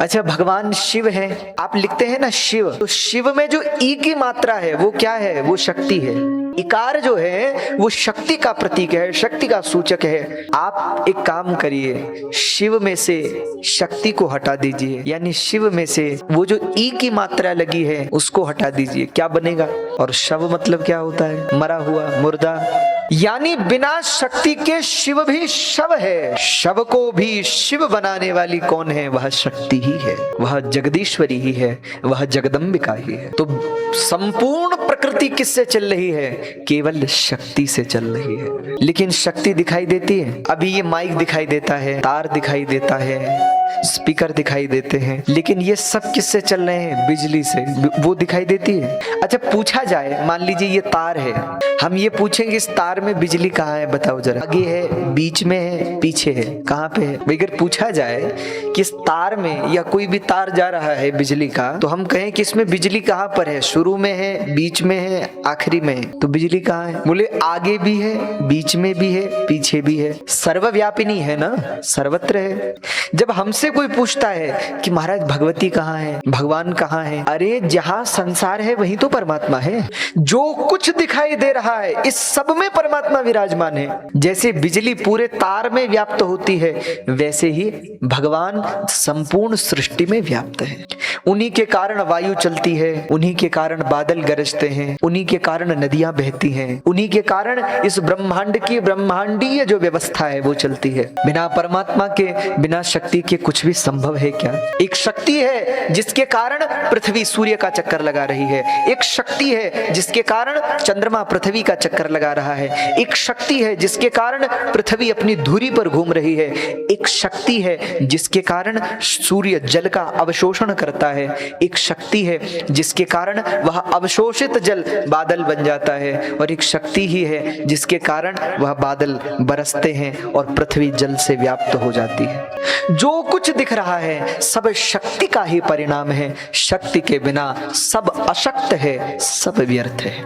अच्छा, भगवान शिव हैं, आप लिखते हैं ना शिव, तो शिव में जो ई की मात्रा है वो क्या है? वो शक्ति है। इकार जो है वो शक्ति का प्रतीक है, शक्ति का सूचक है। आप एक काम करिए, शिव में से शक्ति को हटा दीजिए, यानी शिव में से वो जो ई की मात्रा लगी है उसको हटा दीजिए, क्या बनेगा? और शव मतलब क्या होता है? मरा हुआ, मुर्दा। यानी बिना शक्ति के शिव भी शव है। शव को भी शिव बनाने वाली कौन है? वह शक्ति ही है, वह जगदीश्वरी ही है, वह जगदम्बिका ही है। तो संपूर्ण प्रकृति किससे चल रही है? केवल शक्ति से चल रही है। लेकिन शक्ति दिखाई देती है? अभी ये माइक दिखाई देता है, तार दिखाई देता है, स्पीकर दिखाई देते हैं, लेकिन ये सब किससे चल रहे हैं? बिजली से। वो दिखाई देती है। अच्छा, पूछा जाए, मान लीजिए ये तार है, हम ये पूछेंगे इस तार में बिजली कहाँ है? बताओ जरा। आगे है, बीच में है, पीछे है, कहाँ पे है? अगर पूछा जाए कि इस तार में, या कोई भी तार जा रहा है बिजली का, तो हम कहें कि इसमें बिजली कहाँ पर है? शुरू में है, बीच में है, आखिरी में है। तो बिजली कहाँ है? बोले आगे भी है, बीच में भी है, पीछे भी है। सर्वव्यापिनी है ना, सर्वत्र है। जब हमसे कोई पूछता है कि महाराज भगवती कहाँ है, भगवान कहाँ है, अरे जहां संसार है वहीं तो परमात्मा है। जो कुछ दिखाई दे रहा है इस सब में परमात्मा विराजमान है। जैसे बिजली पूरे तार में व्याप्त होती है, वैसे ही भगवान संपूर्ण सृष्टि में व्याप्त है। उन्हीं के कारण वायु चलती है, उन्हीं के कारण बादल गरजते हैं, उन्हीं के कारण नदियां बहती हैं, उन्हीं के कारण इस ब्रह्मांड की ब्रह्मांडीय जो व्यवस्था है वो चलती है। बिना परमात्मा के, बिना शक्ति के कुछ भी संभव है क्या? एक शक्ति है जिसके कारण पृथ्वी सूर्य का चक्कर लगा रही है, एक शक्ति है जिसके कारण चंद्रमा पृथ्वी का चक्कर लगा रहा है, एक शक्ति है जिसके कारण पृथ्वी अपनी धुरी पर घूम रही है, एक शक्ति है जिसके कारण सूर्य जल का अवशोषण करता है, एक शक्ति है जिसके कारण वह अवशोषित जल बादल बन जाता है, और एक शक्ति ही है जिसके कारण वह बादल बरसते हैं और पृथ्वी जल से व्याप्त हो जाती है। जो कुछ दिख रहा है सब शक्ति का ही परिणाम है। शक्ति के बिना सब अशक्त है, सब व्यर्थ है।